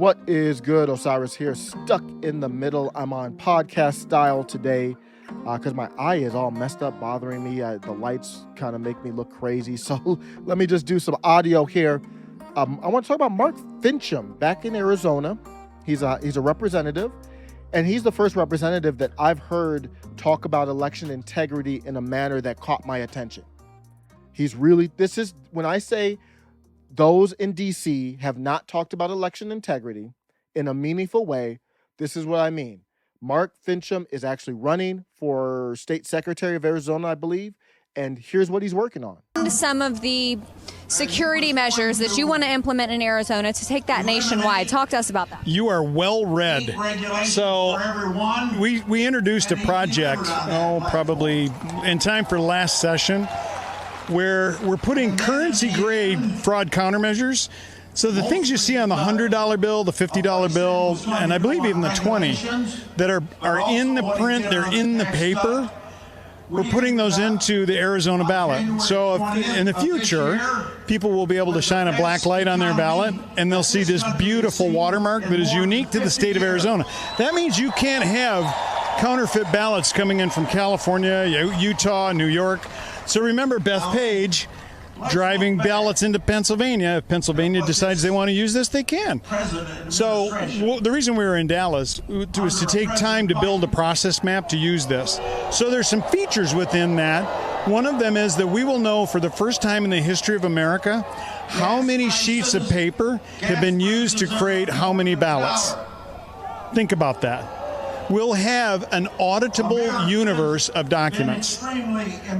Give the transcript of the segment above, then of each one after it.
What is good? Osiris here, stuck in the middle. I'm on podcast style today because my eye is all messed up, bothering me. The lights kind of make me look crazy. So let me just do some audio here. I want to talk about Mark Finchem back in Arizona. He's a representative, and he's the first representative that I've heard talk about election integrity in a manner that caught my attention. This is when I say those in D.C. have not talked about election integrity in a meaningful way, this is what I mean. Mark Finchem is actually running for state secretary of Arizona, I believe, and here's what he's working on. Some of the security measures that you want to implement in Arizona to take that nationwide. Talk to us about that. You are well read. So we introduced a project, probably in time for last session, where we're putting currency-grade fraud countermeasures. So the things you see on the $100 bill, the $50 bill, and I believe even the $20, that are in the print, they're in the paper, we're putting those into the Arizona ballot. So in the future, people will be able to shine a black light on their ballot, and they'll see this beautiful watermark that is unique to the state of Arizona. That means you can't have counterfeit ballots coming in from California, Utah, New York. So remember Beth Page driving ballots into Pennsylvania. If Pennsylvania decides they want to use this, they can. So the reason we were in Dallas was to take time to build a process map to use this. So there's some features within that. One of them is that we will know for the first time in the history of America how many sheets of paper have been used to create how many ballots. Think about that. We'll have an auditable universe of documents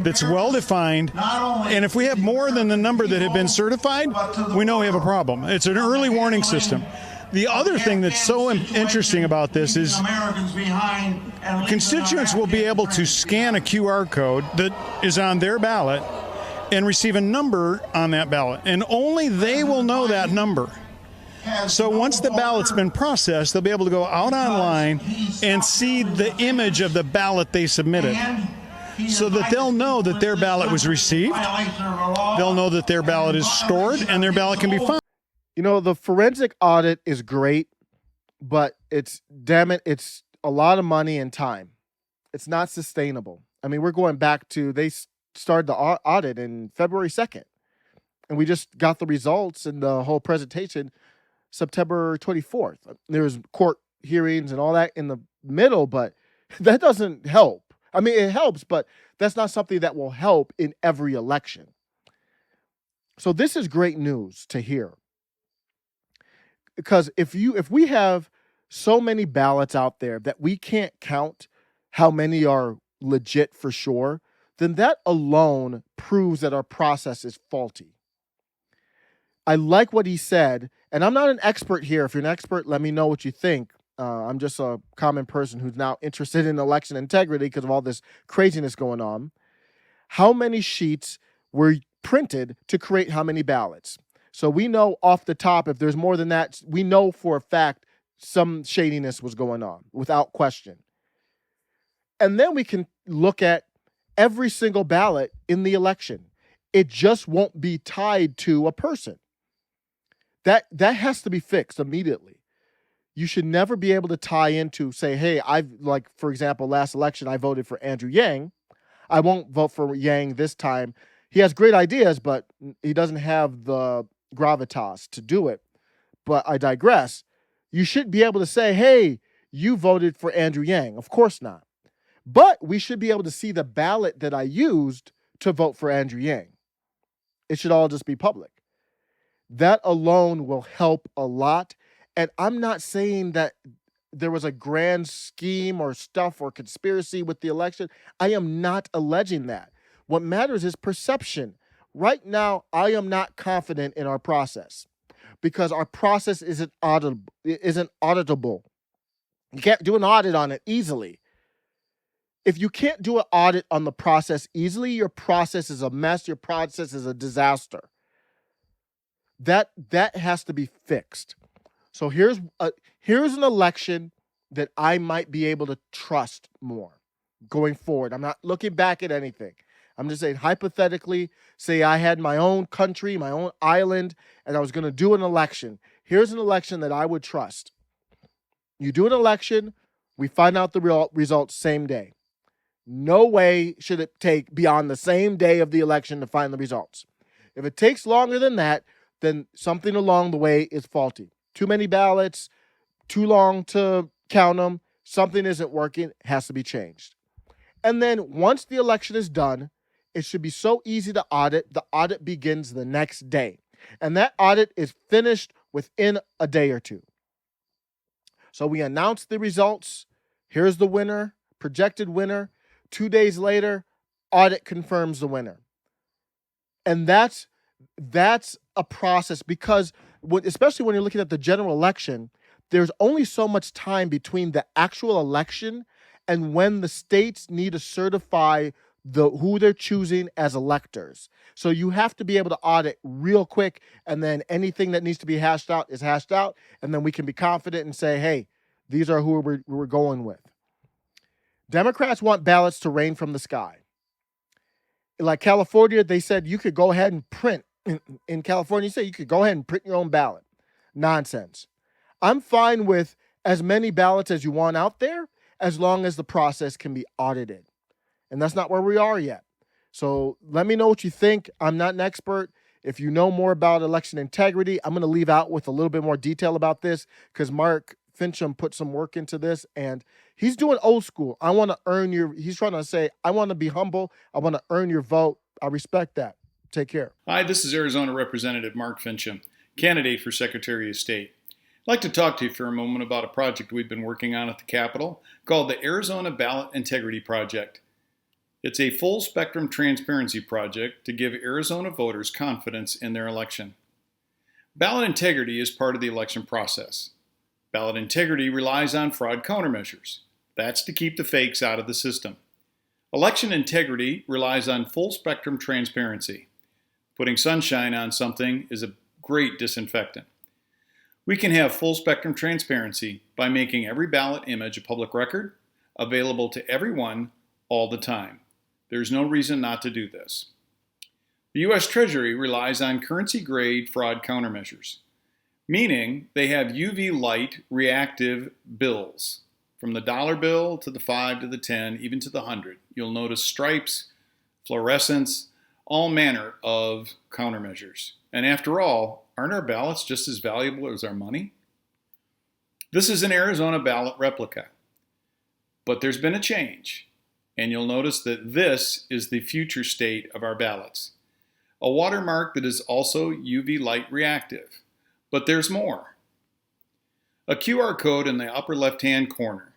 that's well-defined, and if we have more than the number that have been certified, we know we have a problem. It's an early warning system. The other thing that's so interesting about this is constituents will be able to scan a QR code that is on their ballot and receive a number on that ballot, and only they will know that number. So once the ballot's been processed, they'll be able to go out online and see the image of the ballot they submitted, so that they'll know that their ballot was received, they'll know that their ballot is stored, and their ballot can be found. You know, the forensic audit is great, but it's a lot of money and time. It's not sustainable. I mean, we're going back to, they started the audit in February 2nd, and we just got the results and the whole presentation September 24th. There was court hearings and all that in the middle, but that doesn't help. I mean, it helps, but that's not something that will help in every election. So this is great news to hear. Because if we have so many ballots out there that we can't count how many are legit for sure, then that alone proves that our process is faulty. I like what he said, and I'm not an expert here. If you're an expert, let me know what you think. I'm just a common person who's now interested in election integrity because of all this craziness going on. How many sheets were printed to create how many ballots? So we know off the top, if there's more than that, we know for a fact some shadiness was going on, without question. And then we can look at every single ballot in the election. It just won't be tied to a person. That has to be fixed immediately. You should never be able to tie into, say, hey, for example, last election, I voted for Andrew Yang. I won't vote for Yang this time. He has great ideas, but he doesn't have the gravitas to do it. But I digress. You should be able to say, hey, you voted for Andrew Yang. Of course not. But we should be able to see the ballot that I used to vote for Andrew Yang. It should all just be public. That alone will help a lot. And I'm not saying that there was a grand scheme or stuff or conspiracy with the election. I am not alleging that. What matters is perception. Right now, I am not confident in our process because our process isn't auditable. You can't do an audit on it easily. If you can't do an audit on the process easily, your process is a mess. Your process is a disaster. That has to be fixed. So here's an election that I might be able to trust more going forward. I'm not looking back at anything. I'm just saying, hypothetically, say I had my own country, my own island, and I was going to do an election. here's an election that I would trust. You do an election, we find out the results same day. No way should it take beyond the same day of the election to find the results. If it takes longer than that, then something along the way is faulty. Too many ballots, too long to count them, something isn't working, has to be changed. And then once the election is done, it should be so easy to audit. The audit begins the next day. And that audit is finished within a day or two. So we announce the results. Here's the winner, projected winner. 2 days later, audit confirms the winner. And that's a process, because especially when you're looking at the general election, there's only so much time between the actual election and when the states need to certify who they're choosing as electors. So you have to be able to audit real quick, and then anything that needs to be hashed out is hashed out, and then we can be confident and say, hey, these are who we're going with. Democrats want ballots to rain from the sky. Like California, they said you could go ahead and print. In California, you say you could go ahead and print your own ballot. Nonsense. I'm fine with as many ballots as you want out there, as long as the process can be audited. And that's not where we are yet. So let me know what you think. I'm not an expert. If you know more about election integrity, I'm going to leave out with a little bit more detail about this, because Mark Finchem put some work into this, and he's doing old school. He's trying to say, I want to be humble. I want to earn your vote. I respect that. Take care. Hi, this is Arizona Representative Mark Finchem, candidate for Secretary of State. I'd like to talk to you for a moment about a project we've been working on at the Capitol called the Arizona Ballot Integrity Project. It's a full-spectrum transparency project to give Arizona voters confidence in their election. Ballot integrity is part of the election process. Ballot integrity relies on fraud countermeasures. That's to keep the fakes out of the system. Election integrity relies on full-spectrum transparency. Putting sunshine on something is a great disinfectant. We can have full-spectrum transparency by making every ballot image a public record, available to everyone all the time. There's no reason not to do this. The U.S. Treasury relies on currency-grade fraud countermeasures, meaning they have UV light reactive bills. From the dollar bill to the 5 to the 10, even to the 100. You'll notice stripes, fluorescence, all manner of countermeasures. And after all, aren't our ballots just as valuable as our money? This is an Arizona ballot replica. But there's been a change. And you'll notice that this is the future state of our ballots. A watermark that is also UV light reactive. But there's more. A QR code in the upper left-hand corner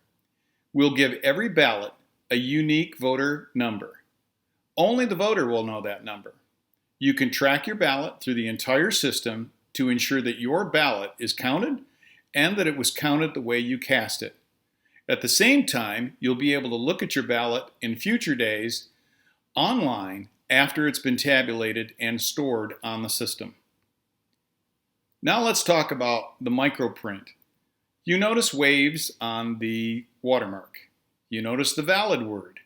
will give every ballot a unique voter number. Only the voter will know that number. You can track your ballot through the entire system to ensure that your ballot is counted and that it was counted the way you cast it. At the same time, you'll be able to look at your ballot in future days online after it's been tabulated and stored on the system. Now let's talk about the microprint. You notice waves on the watermark. You notice the valid word.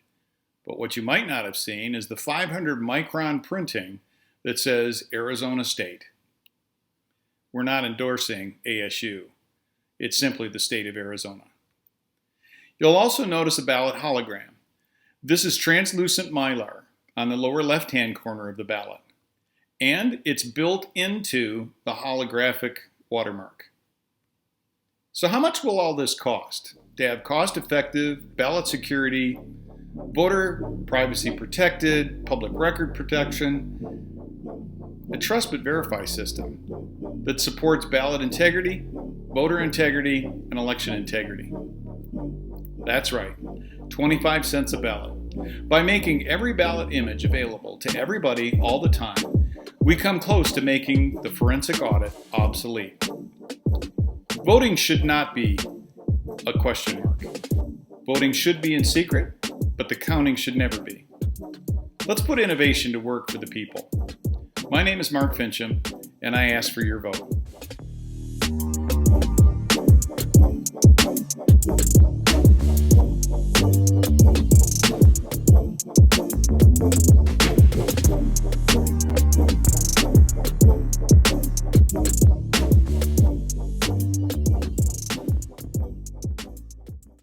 But what you might not have seen is the 500 micron printing that says Arizona State. We're not endorsing ASU. It's simply the state of Arizona. You'll also notice a ballot hologram. This is translucent mylar on the lower left-hand corner of the ballot. And it's built into the holographic watermark. So how much will all this cost? To have cost-effective ballot security, voter privacy protected, public record protection, a trust but verify system that supports ballot integrity, voter integrity, and election integrity. That's right, 25 cents a ballot. By making every ballot image available to everybody all the time, we come close to making the forensic audit obsolete. Voting should not be a question mark. Voting should be in secret, but the counting should never be. Let's put innovation to work for the people. My name is Mark Finchem, and I ask for your vote.